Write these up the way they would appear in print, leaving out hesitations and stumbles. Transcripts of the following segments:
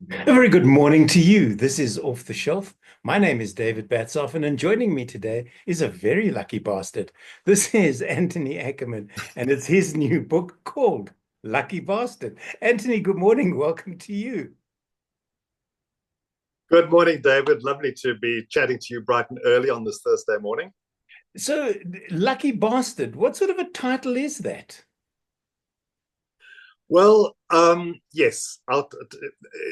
A very good morning to you. This is Off the Shelf. My name is David Batsoff, and joining me today is a very lucky bastard. This is Anthony Akerman, and it's his new book called Lucky Bastard. Anthony, good morning. Welcome to you. Good morning, David. Lovely to be chatting to you bright and early on this Thursday morning. So, Lucky Bastard, what sort of a title is that? Well, yes,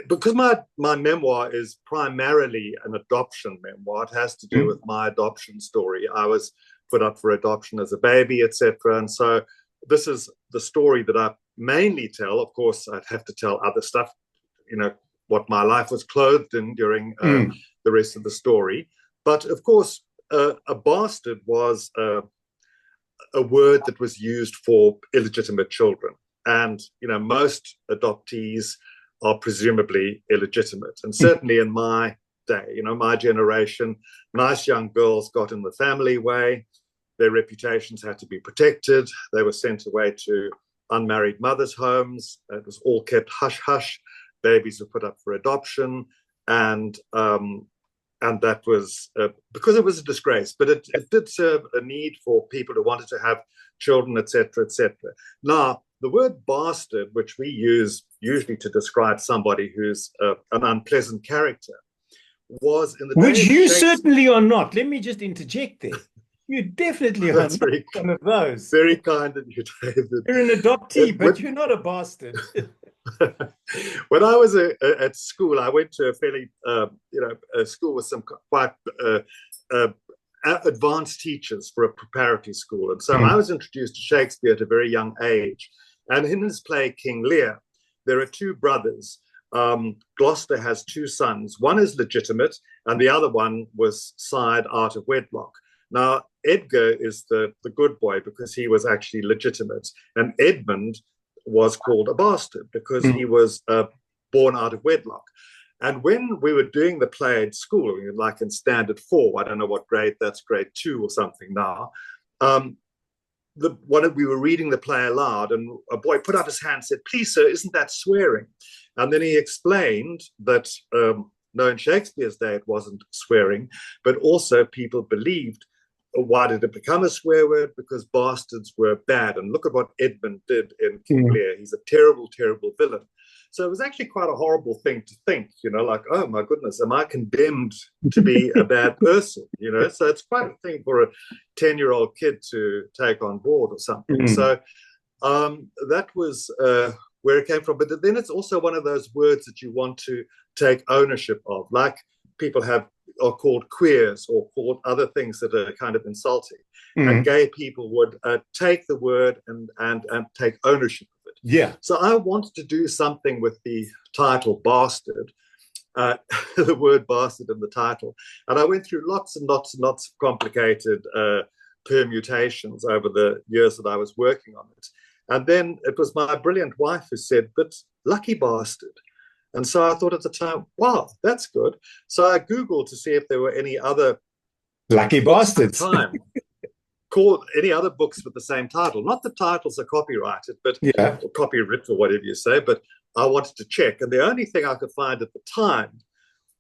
because my memoir is primarily an adoption memoir. It has to do with my adoption story. I was put up for adoption as a baby, etc. And so this is the story that I mainly tell. Of course, I'd have to tell other stuff, what my life was clothed in during the rest of the story. But of course, a bastard was a word that was used for illegitimate children. And, most adoptees are presumably illegitimate. And certainly in my day, my generation, nice young girls got in the family way. Their reputations had to be protected. They were sent away to unmarried mothers' homes. It was all kept hush-hush. Babies were put up for adoption. And that was because it was a disgrace, but it did serve a need for people who wanted to have children, etc., etc. Now, the word bastard, which we use usually to describe somebody who's an unpleasant character, was in the day Which of you Shakespeare. certainly are not. Let me just interject there. You definitely are That's not one of those. very kind of you, David. You're an adoptee, It, but when, you're not a bastard. when I was at school, I went to a fairly, a school with some quite uh, advanced teachers for a preparatory school. And so I was introduced to Shakespeare at a very young age. And in his play, King Lear, there are two brothers. Gloucester has two sons. One is legitimate, and the other one was sired out of wedlock. Now, Edgar is the good boy because he was actually legitimate, and Edmund was called a bastard because he was born out of wedlock. And when we were doing the play at school, like in standard 4, I don't know what grade, that's grade 2 or something now, we were reading the play aloud, and a boy put up his hand and said, "Please, sir, isn't that swearing?" And then he explained that no, in Shakespeare's day it wasn't swearing, but also people believed, why did it become a swear word? Because bastards were bad. And look at what Edmund did in King Lear. He's a terrible, terrible villain. So it was actually quite a horrible thing to think, like, oh my goodness, am I condemned to be a bad person? So it's quite a thing for a 10-year-old kid to take on board or something. So that was where it came from. But then it's also one of those words that you want to take ownership of, like people are called queers or called other things that are kind of insulting. And gay people would take the word and take ownership of it. Yeah. So I wanted to do something with the title bastard, the word bastard in the title. And I went through lots and lots and lots of complicated permutations over the years that I was working on it. And then it was my brilliant wife who said, "But lucky bastard." And so I thought at the time, wow, that's good. So I Googled to see if there were any other lucky bastards. Called any other books with the same title. Not the titles are copyrighted, but or copyright or whatever you say, but I wanted to check. And the only thing I could find at the time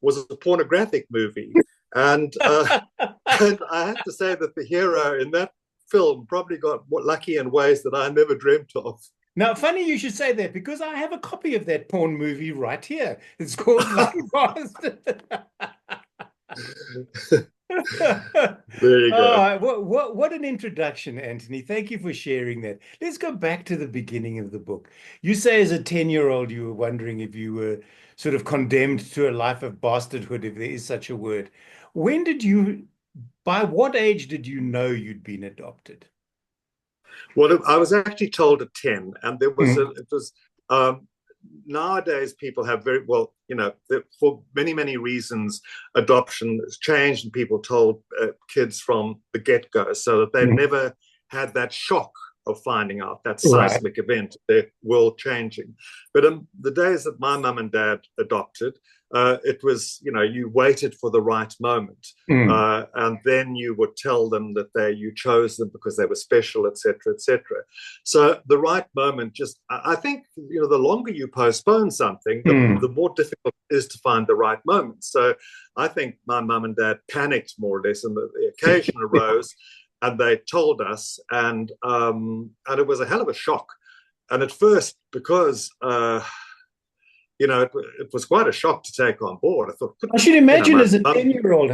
was a pornographic movie. And, and I have to say that the hero in that film probably got lucky in ways that I never dreamt of. Now, funny you should say that because I have a copy of that porn movie right here. It's called Lucky Bastard. There you go. What an introduction, Anthony. Thank you for sharing that. Let's go back to the beginning of the book. You say as a 10-year-old, you were wondering if you were sort of condemned to a life of bastardhood, if there is such a word. By what age did you know you'd been adopted? Well, I was actually told at 10, and nowadays people have for many, many reasons, adoption has changed and people told kids from the get-go so that they never had that shock of finding out, that Right. seismic event, the world changing. But the days that my mum and dad adopted, it was, you waited for the right moment. Mm. And then you would tell them that you chose them because they were special, etc., etc. So the right moment, I think, the longer you postpone something, the more difficult it is to find the right moment. So I think my mum and dad panicked more or less, and the occasion arose, and they told us, and it was a hell of a shock. And at first, because it was quite a shock to take on board. I thought, I should imagine my as a mum, 10-year-old,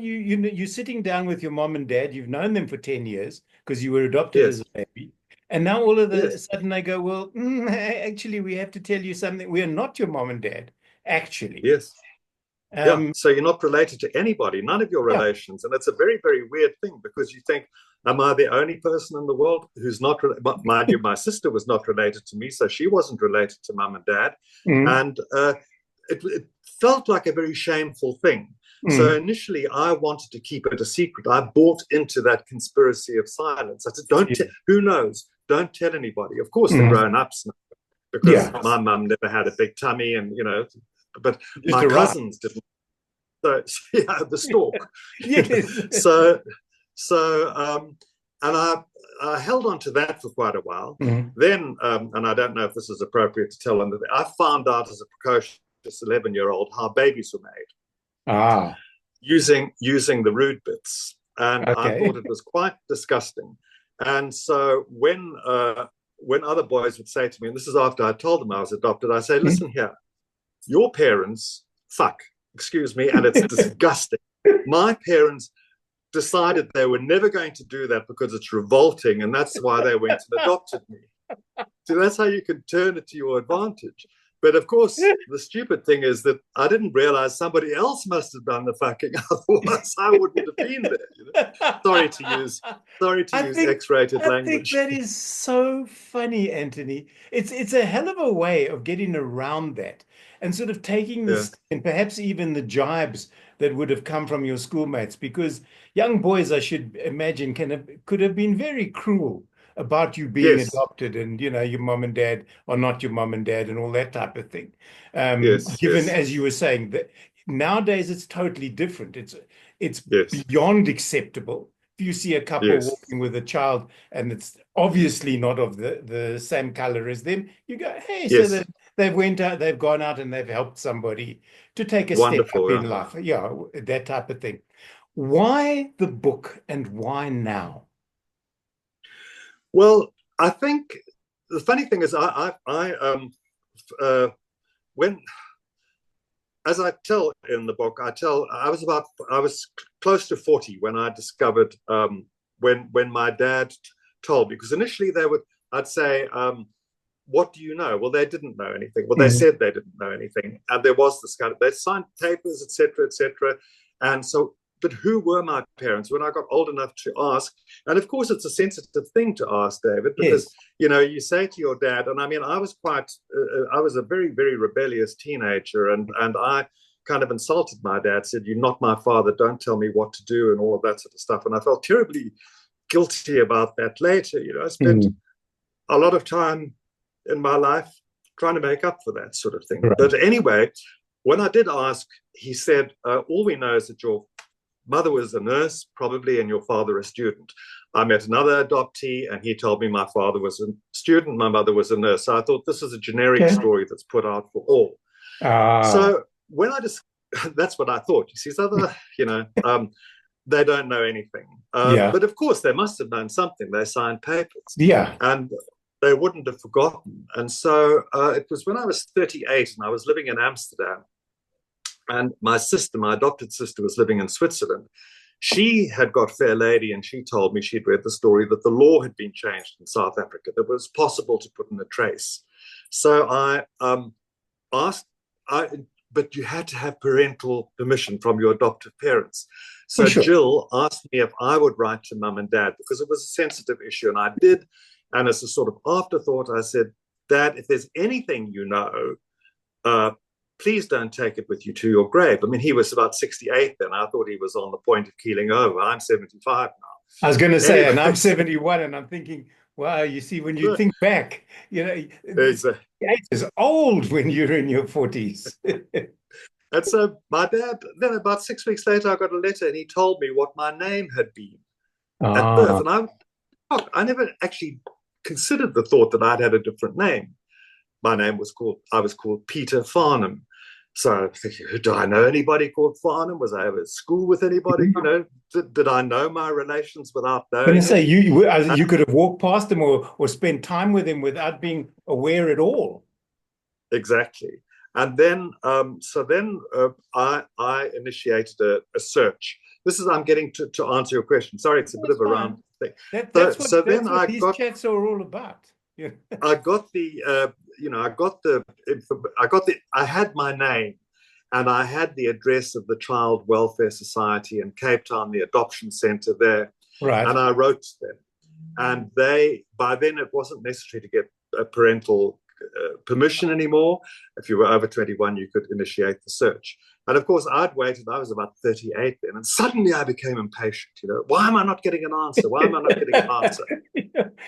you're sitting down with your mom and dad, you've known them for 10 years because you were adopted as yes, a baby. And now all of a yes, sudden they go, well, actually, we have to tell you something. We are not your mom and dad, actually. yes. Yeah, Um, so you're not related to anybody, none of your yeah, relations. And it's a very, very weird thing, because you think, am I the only person in the world who's not, mind you, my sister was not related to me, so she wasn't related to mum and dad. mm, And it felt like a very shameful thing. So mm, initially, I wanted to keep it a secret. I bought into that conspiracy of silence. I said, don't, yeah, who knows? Don't tell anybody. Of course, the mm, grown-ups know, because yeah, my mum never had a big tummy, and, but just my arrived. cousins didn't. So yeah, the stalk. Yes. so so and I held on to that for quite a while. Mm. Then, and I don't know if this is appropriate to tell them, that I found out as a precocious 11-year-old how babies were made Ah, using the rude bits, and I thought okay. it was quite disgusting. And so when other boys would say to me, and this is after I told them I was adopted, I say, listen here, your parents fuck, excuse me, and it's disgusting. My parents decided they were never going to do that because it's revolting, and that's why they went and adopted me. So that's how you can turn it to your advantage. But of course, the stupid thing is that I didn't realize somebody else must have done the fucking, otherwise I wouldn't have been there. Sorry to I use think X-rated I think language. that is so funny, Anthony. It's a hell of a way of getting around that and sort of taking Yeah. this and perhaps even the jibes that would have come from your schoolmates, because young boys, I should imagine, could have been very cruel about you being Yes. adopted, and your mom and dad are not your mom and dad and all that type of thing. Yes. Given, Yes. as you were saying, that nowadays it's totally different. It's Yes. beyond acceptable. If you see a couple Yes. walking with a child and it's obviously not of the same color as them, you go, hey, so Yes. they've gone out and they've helped somebody to take a step up Wonderful. in Yeah. life. Yeah, that type of thing. Why the book and why now? Well, I think the funny thing is, uh, when, as I tell in the book, I was close to 40 when I discovered, when my dad told me, because initially I'd say, what do you know? Well, they didn't know anything. Well, they Mm, said they didn't know anything, and there was this kind of, they signed papers, etc., etc. And so, but who were my parents when I got old enough to ask? And of course, it's a sensitive thing to ask, David, because yes. you say to your dad, and I mean, I was a very, very rebellious teenager, and I kind of insulted my dad, said, "You're not my father. Don't tell me what to do," and all of that sort of stuff. And I felt terribly guilty about that later. I spent Mm, a lot of time in my life trying to make up for that sort of thing. right. But anyway, when I did ask, he said, all we know is that your mother was a nurse, probably, and your father a student. I met another adoptee, and he told me my father was a student, my mother was a nurse. So I thought this is a generic Okay. story that's put out for all. Ah, So when I just, that's what I thought. You see, they don't know anything. yeah. But of course, they must have known something. They signed papers, Yeah. and they wouldn't have forgotten. And so it was when I was 38 and I was living in Amsterdam, and my sister, my adopted sister, was living in Switzerland. She had got fair lady, and she told me she'd read the story that the law had been changed in South Africa, that it was possible to put in a trace. So I asked, but you had to have parental permission from your adoptive parents. For So sure. Jill asked me if I would write to mum and dad, because it was a sensitive issue, and I did. And as a sort of afterthought, I said, Dad, if there's anything please don't take it with you to your grave. I mean, he was about 68 then. I thought he was on the point of keeling over. I'm 75 I was going to now. say, and I'm Anyways, 71, and I'm thinking, Wow, you see, when you So, think back, it's, 68 is old when you're in your 40s. and so my dad, then about 6 weeks later, I got a letter and he told me what my name had been at birth. Ah, And I never actually considered the thought that I'd had a different name. I was called Peter Farnham. So I'm thinking, do I know anybody called Farnham? Was I ever at school with anybody? Did I know my relations without I'm going knowing to it? say you could have walked past him or spent time with him without being aware at all. Exactly. And then, I initiated a search. This is, I'm getting to answer your question. Sorry, it's a bit That's of a round fine. thing. That's what So then that's what these chats are all about. Yeah. I got the, I had my name and I had the address of the Child Welfare Society in Cape Town, the adoption center there. Right. And I wrote to them. And by then it wasn't necessary to get a parental permission anymore. If you were over 21, you could initiate the search. And of course, I'd waited. I was about 38 then, and suddenly I became impatient. Why am I not getting an answer? Why am I not getting an answer?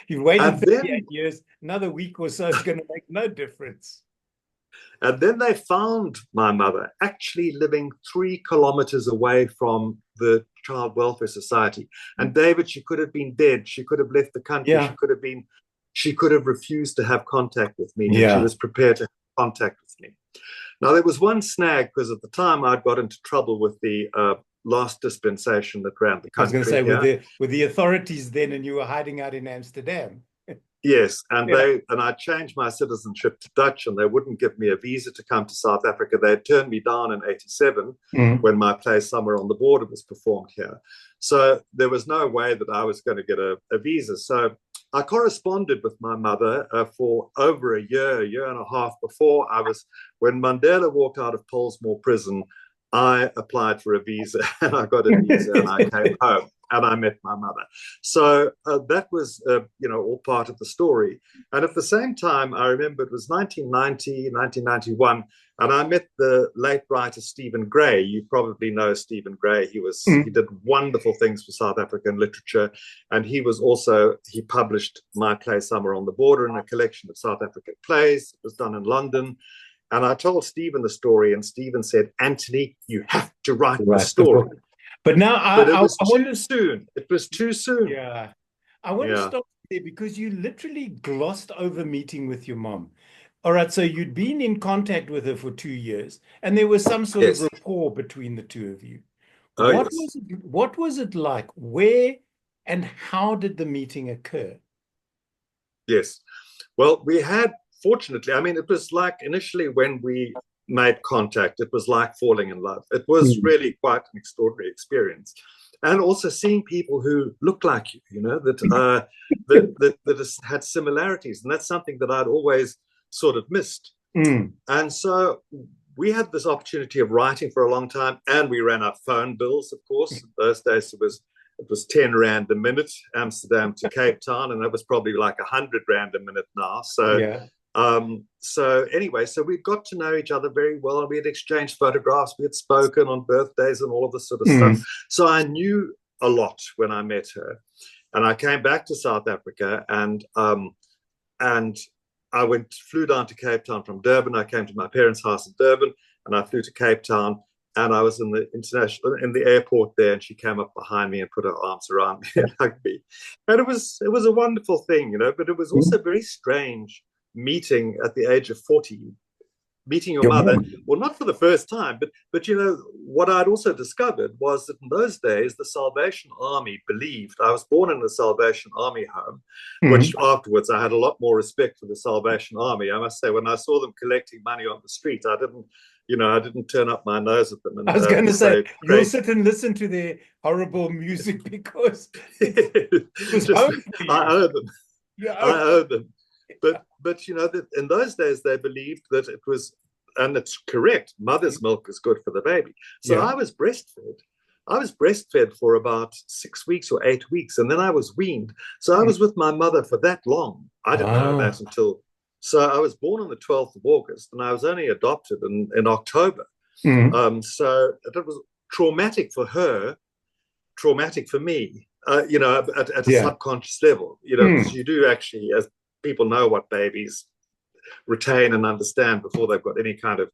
You've waited And 38 then, years. Another week or so is going to make no difference. and then they found my mother actually living 3 kilometers away from the Child Welfare Society. And David, she could have been dead. She could have left the country. Yeah. She could have refused to have contact with me, and she Yeah. was prepared to have contact with me. Now, there was one snag because at the time I'd got into trouble with the last dispensation that ran the I was country. going to say with the authorities then, and you were hiding out in Amsterdam. Yes, and Yeah. I changed my citizenship to Dutch, and they wouldn't give me a visa to come to South Africa. They had turned me down in '87 when my play Somewhere on the Border was performed here. So there was no way that I was going to get a visa. So I corresponded with my mother for over a year and a half before when Mandela walked out of Pollsmoor prison. I applied for a visa and I got a visa and I came home and I met my mother. So that was, all part of the story. And at the same time, I remember it was 1990, 1991, and I met the late writer Stephen Gray. You probably know Stephen Gray. He did wonderful things for South African literature, and he published my play Somewhere on the Border in a collection of South African plays. It was done in London. And I told Stephen the story, and Stephen said, "Anthony, you have to write the story." But now But it I was want too to. soon. It was too soon. Yeah. I want to Yeah. stop there because you literally glossed over meeting with your mom. All right, so you'd been in contact with her for 2 years, and there was some sort of Yes. rapport between the two of you. Oh, yes. What was it like? Where and how did the meeting occur? Yes. Well, fortunately, I mean, it was like initially when we made contact, it was like falling in love. It was really quite an extraordinary experience. And also seeing people who look like you, that had similarities. And that's something that I'd always sort of missed. And so we had this opportunity of writing for a long time, and we ran our phone bills, of course. In those days, it was 10 Rand a minute, Amsterdam to Cape Town, and that was probably like 100 Rand a minute now. So, Yeah. So we got to know each other very well, and we had exchanged photographs. We had spoken on birthdays and all of this sort of stuff. So I knew a lot when I met her, and I came back to South Africa, and I flew down to Cape Town from Durban. I came to my parents' house in Durban, and I flew to Cape Town. And I was in the airport there, and she came up behind me and put her arms around me and hugged me. And it was a wonderful thing, but it was also very strange meeting at the age of 40, meeting your mother. Well, not for the first time, but what I'd also discovered was that in those days, the Salvation Army believed I was born in a Salvation Army home, which afterwards I had a lot more respect for the Salvation Army. I must say, when I saw them collecting money on the street, I didn't turn up my nose at them. And, I was going to say, you'll sit and listen to their horrible music because I owe them. Yeah, I owe them. But in those days they believed that it was, and it's correct, mother's milk is good for the baby. So I was breastfed. I was breastfed for about 6 weeks or 8 weeks, and then I was weaned. So I was with my mother for that long. I didn't know that until. So I was born on the 12th of August, and I was only adopted in October. So it was traumatic for her, traumatic for me. at a Yeah. subconscious level, because you do actually, as people know what babies retain and understand before they've got any kind of,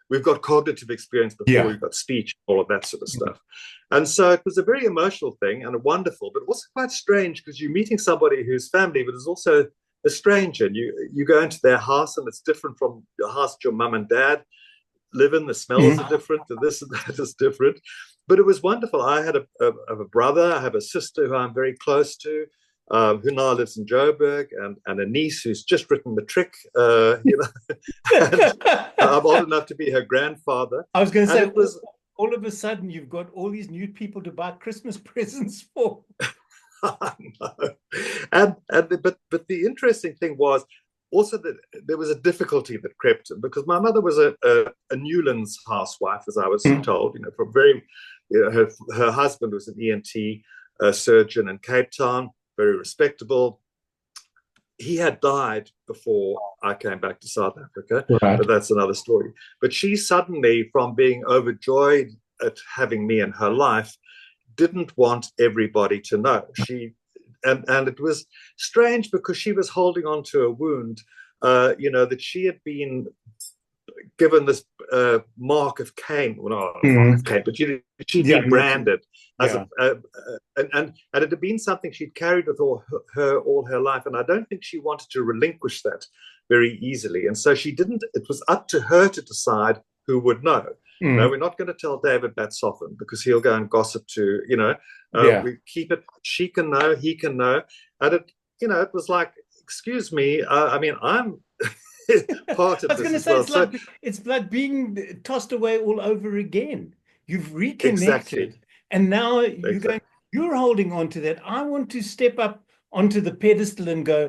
we've got cognitive experience before Yeah. we've got speech, all of that sort of stuff. And so it was a very emotional thing and a wonderful, but also quite strange because you're meeting somebody who's family, but is also a stranger. And you go into their house and it's different from the house that your mum and dad live in. The smells are different, and this and that is different. But it was wonderful. I had a brother, I have a sister who I'm very close to, who now lives in Joburg, and a niece who's just written the trick, and I'm old enough to be her grandfather. I was going to And say, it was, all of a sudden, you've got all these new people to buy Christmas presents for. but the interesting thing was also that there was a difficulty that crept in because my mother was a Newlands housewife, as I was told, from very, her husband was an ENT surgeon in Cape Town, very respectable. He had died before I came back to South Africa, Right. but that's another story. But she suddenly, from being overjoyed at having me in her life, didn't want everybody to know. And it was strange because she was holding on to a wound, that she had been given this mark of Cain, well, not a mark of Cain, but she'd been branded as and it had been something she'd carried with all her life, and I don't think she wanted to relinquish that very easily, and so she didn't. It was up to her to decide who would know. No, we're not going to tell David Batsoffen because he'll go and gossip to, we keep it, she can know, he can know. And it was like, excuse me, I'm part of this as well. It's like being tossed away all over again. You've reconnected, exactly. and now you're holding on to that. I want to step up onto the pedestal and go,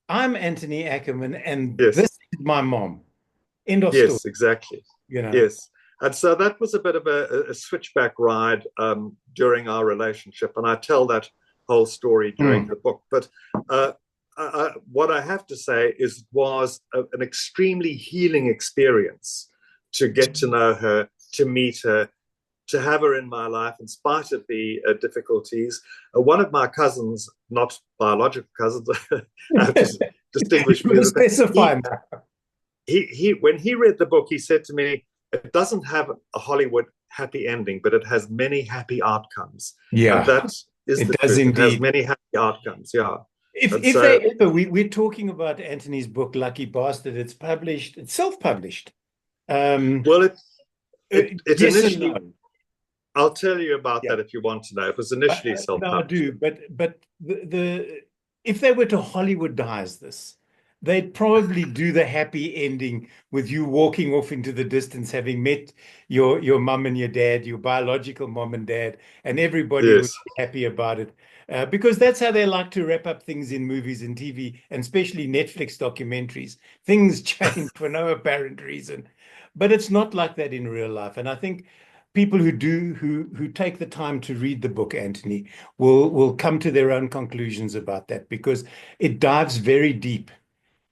I'm Anthony Akerman, and this is my mom. End of story. Yes, exactly. Yes. And so that was a bit of a switchback ride during our relationship. And I tell that whole story during the book. But what I have to say is it was an extremely healing experience to get to know her, to meet her, to have her in my life in spite of the difficulties. One of my cousins, not biological cousins, I have to distinguish between specify he when he read the book, he said to me, it doesn't have a Hollywood happy ending, but it has many happy outcomes. Yeah, and that is it the does truth. indeed. It has many happy outcomes. Yeah. We're talking about Anthony's book, Lucky Bastard. It's published. It's self-published. Well, it yes initially. and no. I'll tell you about that if you want to know. It was initially self-published. No, I do, but if they were to Hollywoodize this, they'd probably do the happy ending with you walking off into the distance, having met your mum and your dad, your biological mom and dad, and everybody would be happy about it. Because that's how they like to wrap up things in movies and TV, and especially Netflix documentaries. Things change for no apparent reason. But it's not like that in real life. And I think people who take the time to read the book, Anthony, will come to their own conclusions about that, because it dives very deep.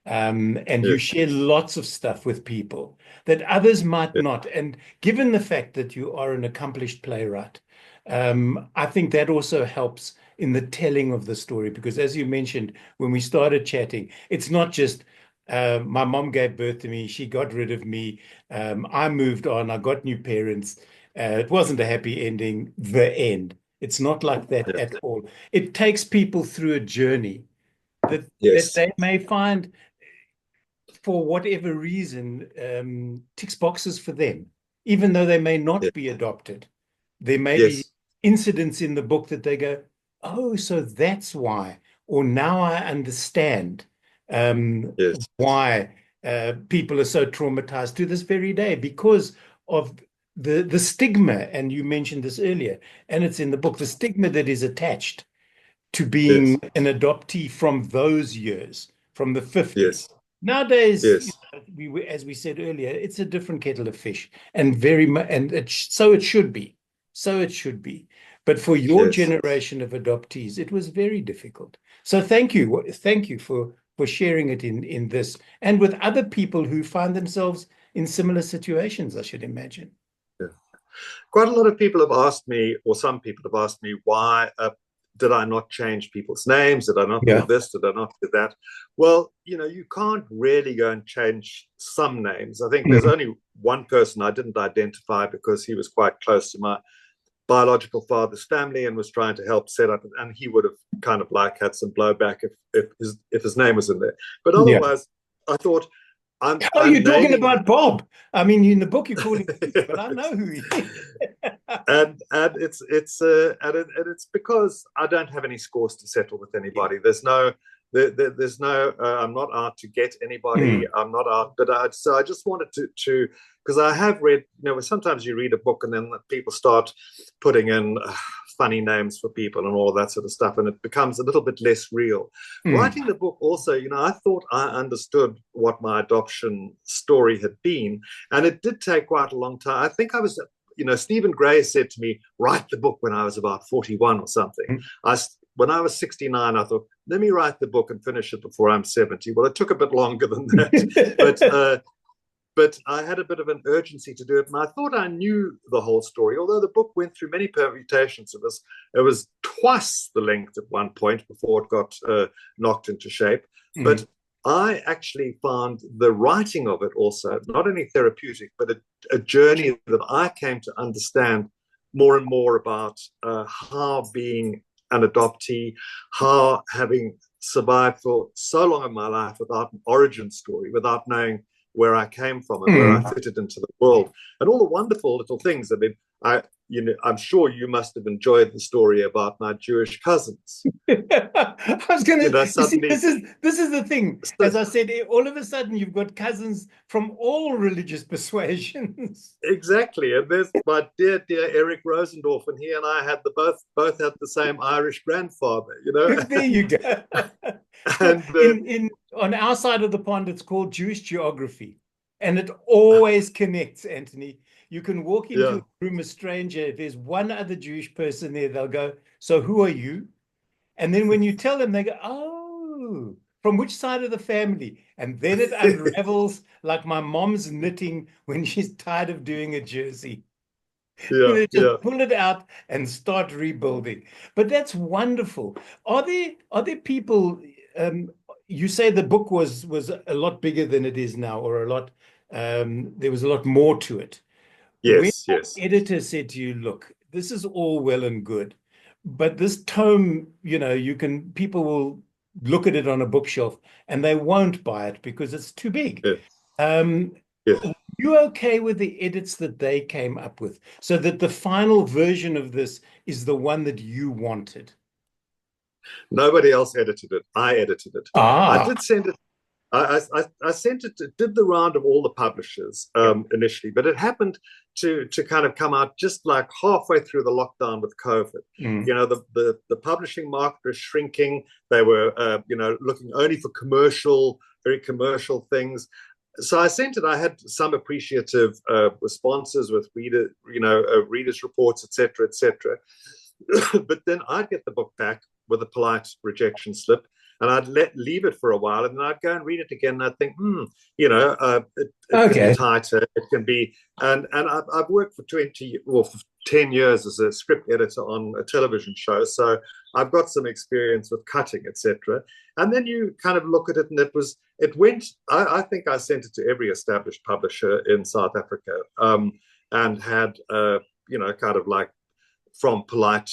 And you share lots of stuff with people that others might not. And given the fact that you are an accomplished playwright, I think that also helps in the telling of the story. Because as you mentioned, when we started chatting, it's not just my mom gave birth to me, she got rid of me, I moved on, I got new parents. It wasn't a happy ending, the end. It's not like that at all. It takes people through a journey that they may find, for whatever reason, ticks boxes for them, even though they may not be adopted. There may be incidents in the book that they go, oh, so that's why, or now I understand why people are so traumatized to this very day because of the stigma. And you mentioned this earlier, and it's in the book, the stigma that is attached to being an adoptee from those years, from the 50s. Nowadays, as we said earlier, it's a different kettle of fish, and so it should be. So it should be. But for your generation of adoptees, it was very difficult. So thank you for sharing it in this, and with other people who find themselves in similar situations, I should imagine. Quite a lot of people have asked me, or some people have asked me, why did I not change people's names? Did I not do this? Did I not do that? Well, you can't really go and change some names. I think there's only one person I didn't identify because he was quite close to my biological father's family and was trying to help set up, and he would have kind of like had some blowback if his name was in there. But otherwise, I thought, you're talking about Bob. I mean, in the book you call him, but I know who he is. and it's because I don't have any scores to settle with anybody. There's no I'm not out to get anybody. I'm not out, but so I just wanted to because I have read, sometimes you read a book and then people start putting in funny names for people and all that sort of stuff, and it becomes a little bit less real. Writing the book also, I thought I understood what my adoption story had been, and it did take quite a long time. I think I was, Stephen Gray said to me, write the book when I was about 41 or something. When I was 69, I thought, let me write the book and finish it before I'm 70. Well, it took a bit longer than that, but I had a bit of an urgency to do it, and I thought I knew the whole story. Although the book went through many permutations, it was twice the length at one point before it got knocked into shape. But I actually found the writing of it also not only therapeutic, but a journey that I came to understand more and more about how being an adoptee, how having survived for so long in my life without an origin story, without knowing where I came from and where I fitted into the world, and all the wonderful little things. I mean, I'm sure you must have enjoyed the story about my Jewish cousins. I was going to say, this is the thing. As I said, all of a sudden you've got cousins from all religious persuasions. Exactly, and there's my dear Eric Rosendorf, and he and I had both had the same Irish grandfather. There you go. And on our side of the pond, it's called Jewish geography, and it always connects, Anthony. You can walk into a room, a stranger. If there's one other Jewish person there, they'll go, "So who are you?" And then when you tell them, they go, "Oh, from which side of the family?" And then it unravels like my mom's knitting when she's tired of doing a jersey. Just pull it out and start rebuilding. But that's wonderful. Are there people? You say the book was a lot bigger than it is now, or a lot. There was a lot more to it. Yes. The editor said to you, "Look, this is all well and good, but this tome, people will look at it on a bookshelf and they won't buy it because it's too big." You okay with the edits that they came up with, so that the final version of this is the one that you wanted? Nobody else edited it. I edited it. I did send it. I sent it. It did the round of all the publishers initially, but it happened to kind of come out just like halfway through the lockdown with COVID. The publishing market was shrinking. They were looking only for very commercial things. So I sent it. I had some appreciative responses with readers' reports, etc., etc. But then I'd get the book back with a polite rejection slip, and I'd leave it for a while, and then I'd go and read it again, and I'd think, it can be tighter, it can be, and I've worked for 10 years as a script editor on a television show, so I've got some experience with cutting, etc. And then you kind of look at it, and it went. I think I sent it to every established publisher in South Africa, and had kind of like from polite.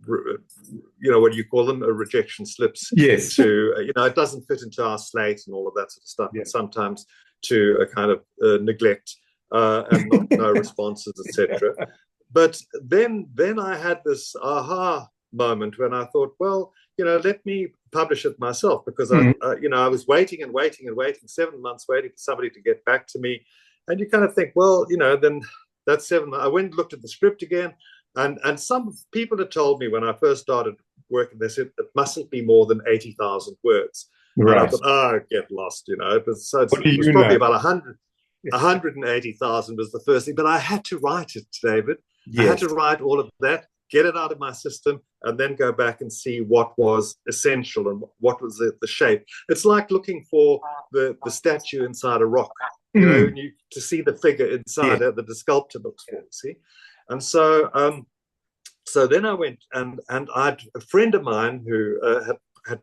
What do you call them? Rejection slips. Yes. To it doesn't fit into our slate and all of that sort of stuff. And sometimes to a kind of neglect and no responses, etc. But then I had this aha moment when I thought, well, let me publish it myself, because I was waiting and waiting and waiting, 7 months waiting for somebody to get back to me, and you kind of think, well, then that's 7 months. I went and looked at the script again. And some people had told me when I first started working, they said it mustn't be more than 80,000 words. Right. And I thought, get lost, It was probably about 180,000 was the first thing. But I had to write it, David. Yes. I had to write all of that, get it out of my system, and then go back and see what was essential and what was the shape. It's like looking for the statue inside a rock. you know, Mm. and you to see the figure Yeah. inside that the sculptor looks for, see. And so then I went and I had a friend of mine who had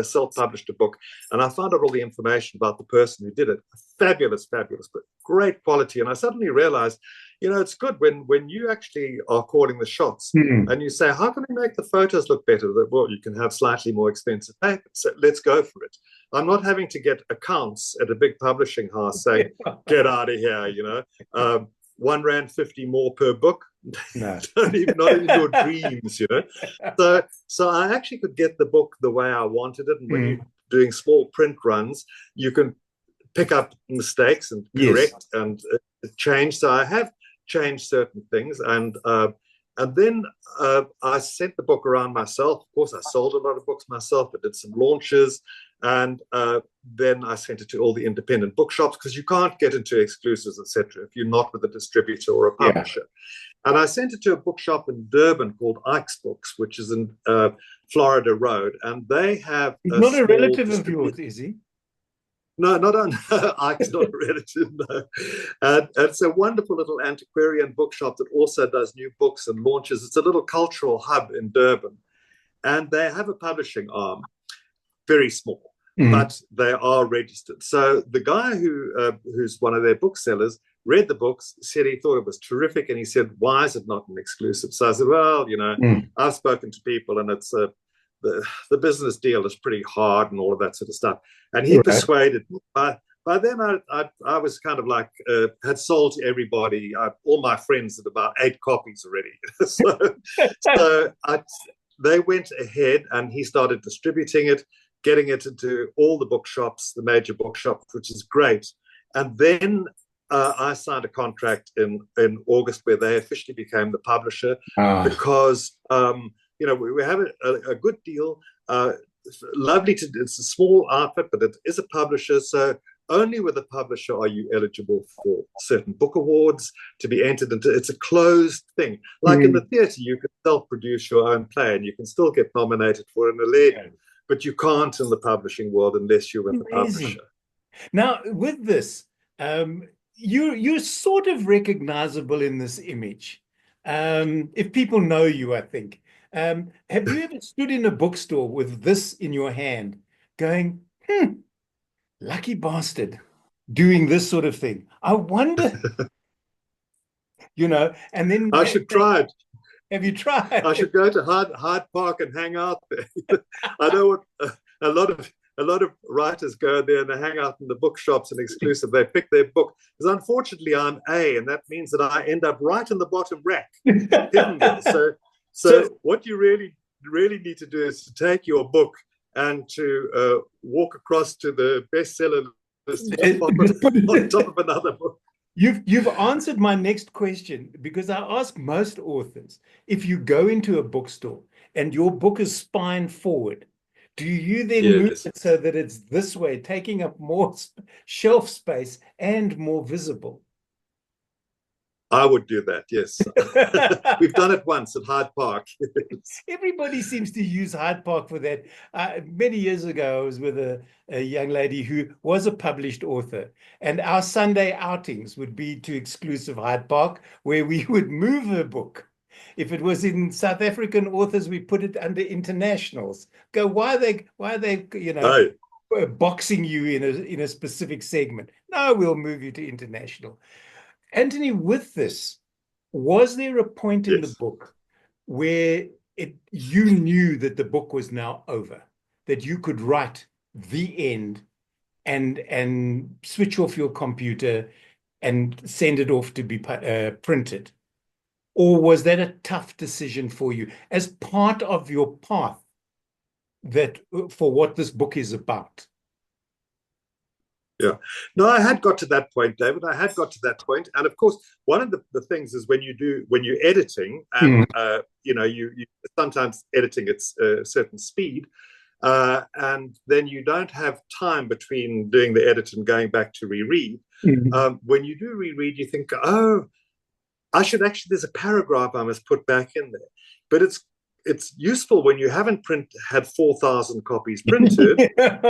self-published a book, and I found out all the information about the person who did it. Fabulous, fabulous book, great quality. And I suddenly realized, you know, it's good when you actually are calling the shots, Mm. and you say, how can we make the photos look better? That, well, you can have slightly more expensive paper, so let's go for it. I'm not having to get accounts at a big publishing house saying, get out of here, you know. R1.50 more per book. No. Not even your dreams, you know. So I actually could get the book the way I wanted it. And when you're doing small print runs, you can pick up mistakes and Yes. correct and change. So I have changed certain things, and then I sent the book around myself. Of course, I sold a lot of books myself. I did some launches, and then I sent it to all the independent bookshops, because you can't get into exclusives, etc., if you're not with a distributor or a publisher. Yeah. And I sent it to a bookshop in Durban called Ike's Books, which is in Florida Road, and they have He's not a relative of yours, is he? No, not on Ike's not a relative, no. And it's a wonderful little antiquarian bookshop that also does new books and launches. It's a little cultural hub in Durban. And they have a publishing arm, very small, but they are registered. So the guy who's one of their booksellers read the books, said he thought it was terrific, and he said, why is it not an exclusive? So I said, well, you know, I've spoken to people, and it's the business deal is pretty hard and all of that sort of stuff. And he persuaded me. By then, I was kind of like, had sold to everybody. All my friends had about 8 copies already. so they went ahead, and he started distributing it, getting it into all the bookshops, the major bookshops, which is great. And then I signed a contract in August where they officially became the publisher, because you know, we have a good deal. Lovely it's a small outfit, but it is a publisher. So only with a publisher are you eligible for certain book awards to be entered into. It's a closed thing. Like in the theatre, you can self-produce your own play, and you can still get nominated for an Aladdin, but you can't in the publishing world unless you're with the publisher. Now, with this, you're sort of recognizable in this image. If people know you, I think. Have you ever stood in a bookstore with this in your hand going, lucky bastard, doing this sort of thing? I wonder, you know, and then I should try it. Have you tried? I should go to Hyde Park and hang out there. I know what a lot of writers go there and they hang out in the bookshops and exclusive. They pick their book. Because unfortunately, I'm A, and that means that I end up right in the bottom rack, hidden there. So what you really need to do is to take your book and to walk across to the bestseller list on top of another book. You've answered my next question, because I ask most authors, if you go into a bookstore and your book is spine forward, do you then move it so that it's this way, taking up more shelf space and more visible? I would do that, yes. We've done it once at Hyde Park. Everybody seems to use Hyde Park for that. Many years ago, I was with a young lady who was a published author, and our Sunday outings would be to exclusive Hyde Park, where we would move her book. If it was in South African authors, we put it under internationals. Go, why are they, you know, boxing you in a specific segment? No, we'll move you to international. Anthony, with this, was there a point in the book where you knew that the book was now over, that you could write the end and switch off your computer and send it off to be printed? Or was that a tough decision for you as part of your path that for what this book is about? Yeah, no, I had got to that point, David. I had got to that point, and of course, one of the things is when you're editing, and you know, you sometimes editing at a certain speed, and then you don't have time between doing the edit and going back to reread. When you do reread, you think, oh, I should actually. There's a paragraph I must put back in there, but it's useful when you haven't had 4,000 copies printed.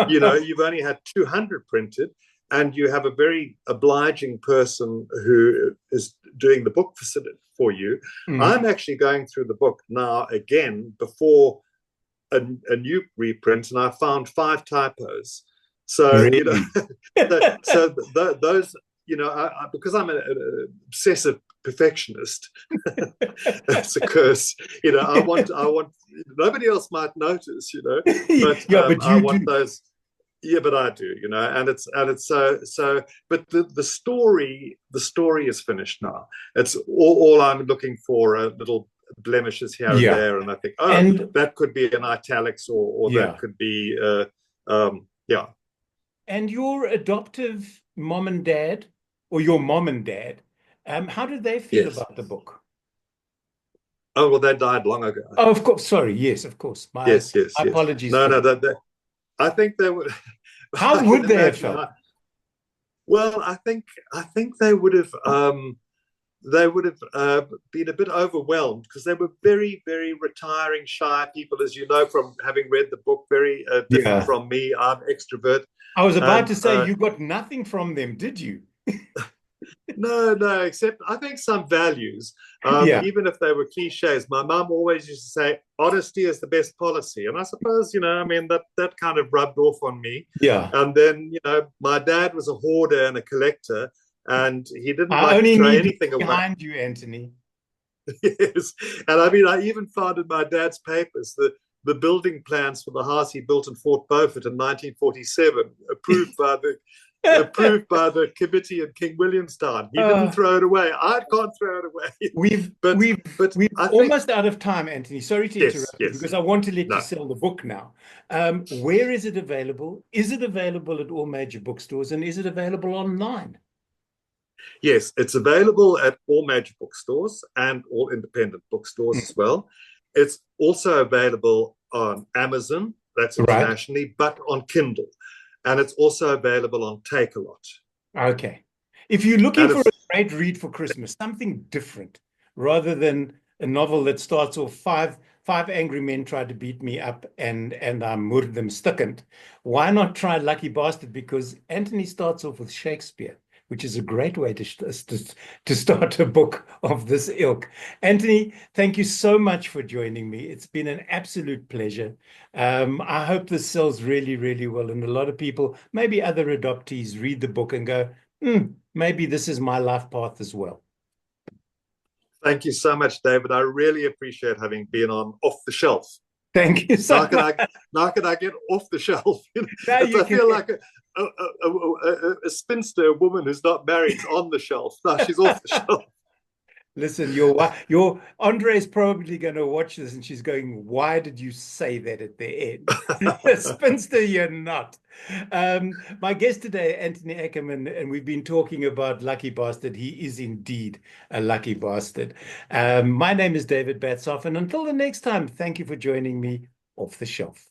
You know, you've only had 200 printed. and you have a very obliging person who is doing the book for you. I'm actually going through the book now again before a new reprint, and I found 5 typos. So, Really? those, because I'm an obsessive perfectionist, that's a curse. I want, nobody else might notice, but Yeah, but I you want do. those. Yeah, but I do, and it's so. But the story is finished now. It's all I'm looking for are little blemishes here and Yeah. there, and I think, oh, And that could be an italics, or that yeah. could be, yeah. And your adoptive mom and dad, or your mom and dad, how did they feel Yes. about the book? Oh, well, they died long ago. Oh, of course. Sorry. Yes, of course. My Yes, yes, yes. apologies No, for no, that. I think they would. How I can would they have imagine felt? how. Well, I think they would have been a bit overwhelmed because they were very, very retiring, shy people, as you know from having read the book. Very different Yeah. from me. I'm extrovert, I was about and to say you got nothing from them, did you? no, no, except I think some values, Yeah. even if they were cliches. My mum always used to say, honesty is the best policy. And I suppose, I mean, that kind of rubbed off on me. Yeah. And then, my dad was a hoarder and a collector, and he didn't I like to only throw need to anything be away. behind you, Anthony. Yes. And I mean, I even found in my dad's papers the building plans for the house he built in Fort Beaufort in 1947, approved by the committee in King Williamstown. He didn't Uh, throw it away. I can't throw it away. we've but we've but we've I think almost out of time, Anthony. Sorry to yes, interrupt you yes. because I want to let you No. sell the book now. Where is it available? Is it available at all major bookstores, and is it available online? Yes, it's available at all major bookstores and all independent bookstores as well. It's also available on Amazon, that's Right. internationally, but on Kindle. And it's also available on Take-A-Lot. Okay. If you're looking And for a it's great read for Christmas, something different rather than a novel that starts off five angry men tried to beat me up and I murdered them stickend. Why not try Lucky Bastard? Because Anthony starts off with Shakespeare, which is a great way to start a book of this ilk. Anthony, thank you so much for joining me. It's been an absolute pleasure. I hope this sells really, really well. And a lot of people, maybe other adoptees, read the book and go, maybe this is my life path as well. Thank you so much, David. I really appreciate having been on Off the Shelf. Thank you Now so can much. I now can I get off the shelf? Now you I can. feel like a spinster, a woman who's not married, is on the shelf. Now she's off the shelf. Listen, your Andre is probably going to watch this and she's going, why did you say that at the end? Spinster, you're not. My guest today, Anthony Akerman, and we've been talking about Lucky Bastard. He is indeed a lucky bastard. My name is David Batsoff, and until the next time, thank you for joining me off the shelf.